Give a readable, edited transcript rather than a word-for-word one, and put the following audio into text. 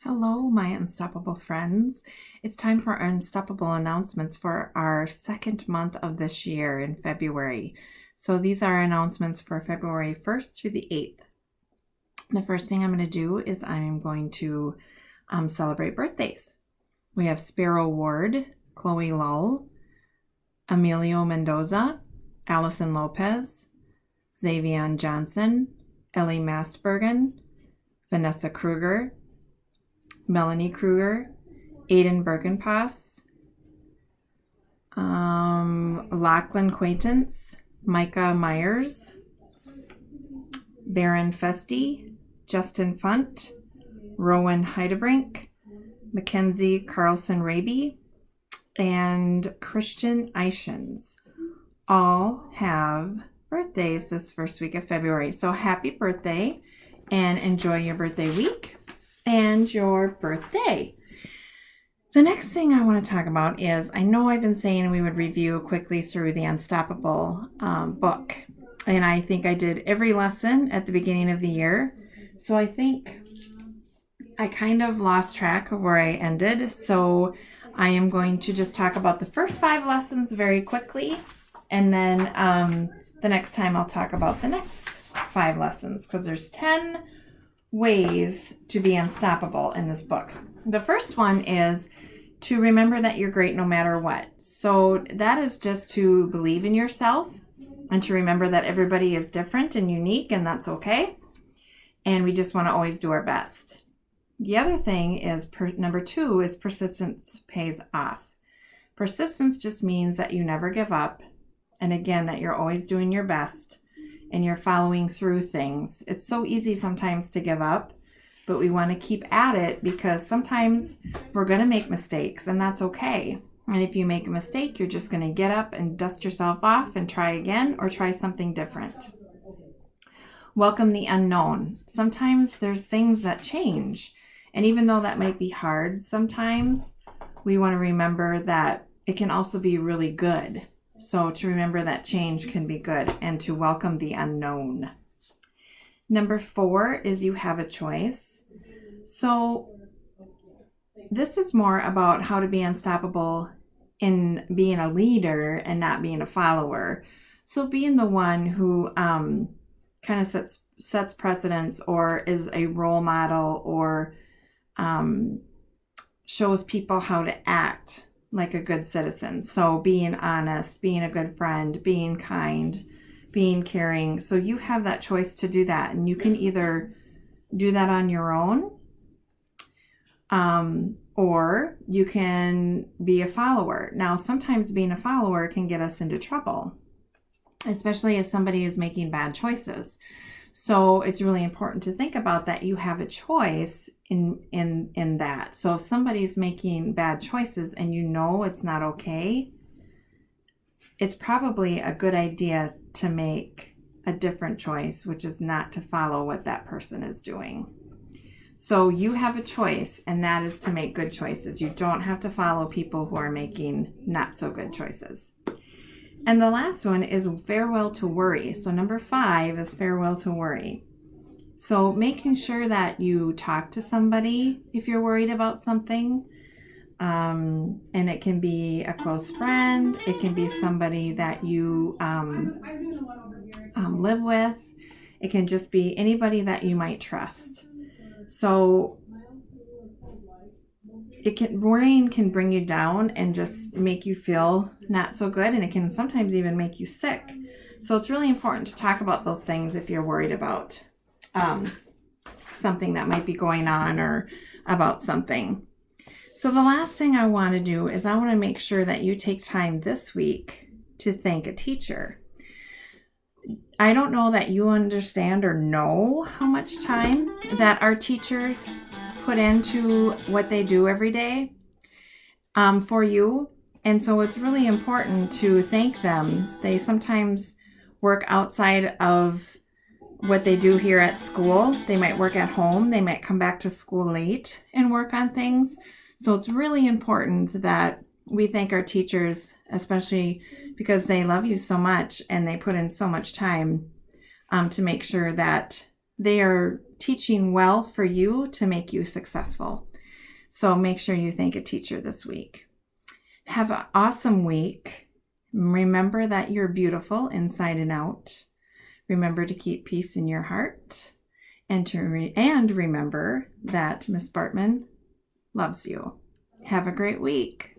Hello, my unstoppable friends. It's time for our unstoppable announcements for our second month of this year in February. So these are announcements for February 1st through the 8th. The first thing I'm going to do is I'm going to celebrate birthdays. We have Sparrow Ward, Chloe Lull, Emilio Mendoza, Allison Lopez, Xavier Johnson, Ellie Mastbergen, Vanessa Kruger, Melanie Kruger, Aiden Bergenpass, Lachlan Quaintance, Micah Myers, Baron Festi, Justin Funt, Rowan Heidebrink, Mackenzie Carlson Raby, and Christian Ishins all have birthdays this first week of February. So happy birthday and enjoy your birthday week and your birthday. The next thing I want to talk about is, I know I've been saying we would review quickly through the Unstoppable book, and I think I did every lesson at the beginning of the year. So I think I kind of lost track of where I ended. So I am going to just talk about the first 5 lessons very quickly, and then the next time I'll talk about the next 5 lessons, because there's 10 ways to be unstoppable in this book. The first one is to remember that you're great no matter what. So that is just to believe in yourself and to remember that everybody is different and unique, and that's okay. And we just want to always do our best. The other thing is number 2 is persistence pays off. Persistence just means that you never give up. And again, that you're always doing your best and you're following through things. It's so easy sometimes to give up, but we want to keep at it, because sometimes we're going to make mistakes, and that's okay. And if you make a mistake, you're just going to get up and dust yourself off and try again, or try something different. Welcome the unknown. Sometimes there's things that change. And even though that might be hard, sometimes we want to remember that it can also be really good. So to remember that change can be good, and to welcome the unknown. Number 4 is you have a choice. So this is more about how to be unstoppable in being a leader and not being a follower. So being the one who kind of sets precedents, or is a role model, or shows people how to act like a good citizen. So being honest, being a good friend, being kind, being caring. So you have that choice to do that, and you can either do that on your own, or you can be a follower. Now, sometimes being a follower can get us into trouble, especially if somebody is making bad choices. So it's really important to think about that you have a choice in that. So if somebody's making bad choices and you know it's not okay, it's probably a good idea to make a different choice, which is not to follow what that person is doing. So you have a choice, and that is to make good choices. You don't have to follow people who are making not so good choices. And the last one is farewell to worry. So number 5 is farewell to worry. So making sure that you talk to somebody if you're worried about something. And it can be a close friend. It can be somebody that you live with. It can just be anybody that you might trust. So worrying can bring you down and just make you feel not so good, and it can sometimes even make you sick. So it's really important to talk about those things if you're worried about something that might be going on, or about something. So the last thing I want to do is I want to make sure that you take time this week to thank a teacher. I don't know that you understand or know how much time that our teachers put into what they do every day for you. And so it's really important to thank them. They sometimes work outside of what they do here at school. They might work at home. They might come back to school late and work on things. So it's really important that we thank our teachers, especially because they love you so much and they put in so much time to make sure that they are teaching well for you to make you successful. So make sure you thank a teacher this week. Have an awesome week. Remember that you're beautiful inside and out. Remember to keep peace in your heart. And remember that Miss Bartman loves you. Have a great week.